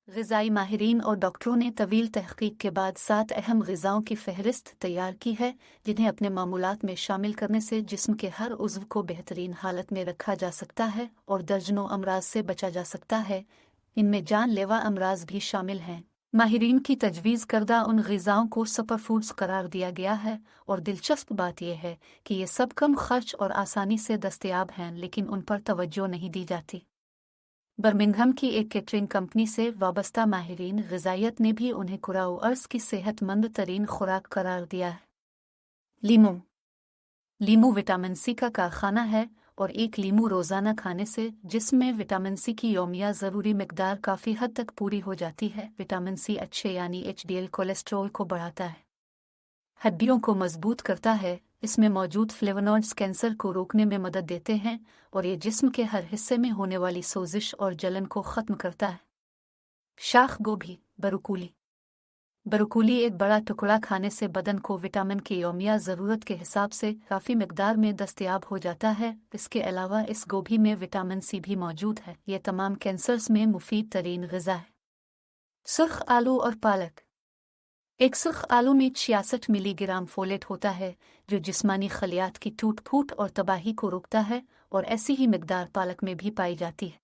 ग़िज़ाई माहिरीन और डॉक्टरों ने तवील तहक़ीक़ के बाद 7 अहम ग़िज़ाओं की फ़हरिस्त तैयार की है जिन्हें अपने मामूलात में शामिल करने से जिस्म के हर उज़्व को बेहतरीन हालत में रखा जा सकता है और दर्जनों अमराज से बचा जा सकता है। इनमें जानलेवा अमराज भी शामिल हैं। माहिरीन की तजवीज़ करदा उन ग़िज़ाओं को सुपर फूड्स करार दिया गया है और दिलचस्प बात यह है कि ये सब कम खर्च और आसानी से दस्तयाब हैं, लेकिन उन पर तवज्जो नहीं दी जाती। बर्मिंघम की एक केटरिंग कंपनी से वाबस्ता माहिरीन ग़िज़ाइयत ने भी उन्हें कुराओ अर्ज़ की सेहतमंद तरीन खुराक करार दिया है। लीमू विटामिन सी का कारखाना है और एक लीमू रोज़ाना खाने से जिस्म में विटामिन सी की यौमिया ज़रूरी मिकदार काफ़ी हद तक पूरी हो जाती है। विटामिन सी अच्छे यानी HDL कोलेस्ट्रॉल को बढ़ाता है, हड्डियों को मजबूत करता है। इसमें मौजूद फ्लेवोनॉइड्स कैंसर को रोकने में मदद देते हैं और ये जिस्म के हर हिस्से में होने वाली सोजिश और जलन को ख़त्म करता है। शाख गोभी ब्रोकोली एक बड़ा टुकड़ा खाने से बदन को विटामिन की यौमिया ज़रूरत के हिसाब से काफ़ी मिकदार में दस्तयाब हो जाता है। इसके अलावा इस गोभी में विटामिन सी भी मौजूद है। ये तमाम कैंसर्स में मुफीद तरीन ग़िज़ा है। सुर्ख आलू और पालक। एक सुर्ख आलू में 66 मिलीग्राम फोलेट होता है जो जिस्मानी खलियात की टूट फूट और तबाही को रोकता है और ऐसी ही मिकदार पालक में भी पाई जाती है।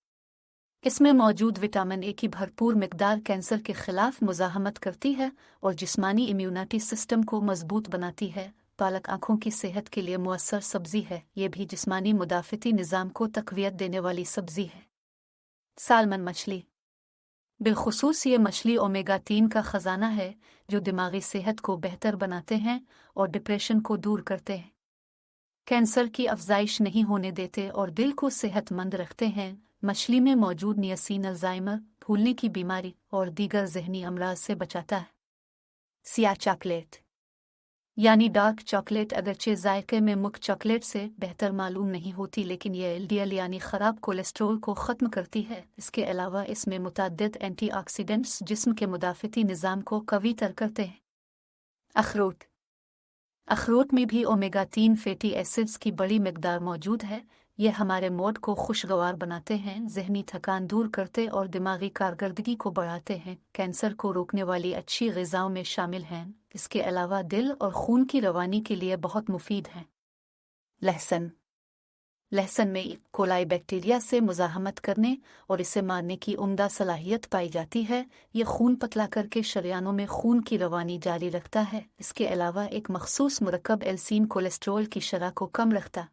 इसमें मौजूद विटामिन ए की भरपूर मिकदार कैंसर के खिलाफ मुज़ाहमत करती है और जिस्मानी इम्यूनिटी सिस्टम को मजबूत बनाती है। पालक आँखों की सेहत के लिए मुअस्सर सब्ज़ी है। ये भी जिस्मानी मुदाफ़ती निज़ाम को तक़वियत देने वाली सब्ज़ी है। सालमन मछली। बिलखुसूस ये मछली ओमेगा 3 का ख़जाना है जो दिमागी सेहत को बेहतर बनाते हैं और डिप्रेशन को दूर करते हैं, कैंसर की अफजाइश नहीं होने देते और दिल को सेहतमंद रखते हैं। मछली में मौजूद नियासिन अल्ज़ाइमर, भूलने की बीमारी और दीगर ज़हनी अमराज से बचाता है। सियाह चॉकलेट यानी डार्क चॉकलेट अगरचे जायके में मुख्य चॉकलेट से बेहतर मालूम नहीं होती, लेकिन यह LDL यानी ख़राब कोलेस्ट्रोल को ख़त्म करती है। इसके अलावा इसमें मुतअद्दिद एंटीऑक्सीडेंट्स जिस्म के मुदाफ़ती निज़ाम को कवी तर करते हैं। अखरोट में भी ओमेगा 3 फैटी एसिड्स की बड़ी मिकदार मौजूद है। यह हमारे मूड को खुशगवार बनाते हैं, जहनी थकान दूर करते और दिमागी कारकर्दगी को बढ़ाते हैं। कैंसर को रोकने वाली अच्छी ग़िज़ाओं में शामिल हैं। इसके अलावा दिल और खून की रवानी के लिए बहुत मुफीद हैं। लहसुन में ई कोलाई बैक्टीरिया से मुज़ाहमत करने और इसे मारने की उम्दा सलाहियत पाई जाती है। ये खून पतला करके शरियानों में खून की रवानी जारी रखता है। इसके अलावा एक मखसूस मुरक्कब एल्सीन कोलेस्ट्रोल की शरह को कम रखता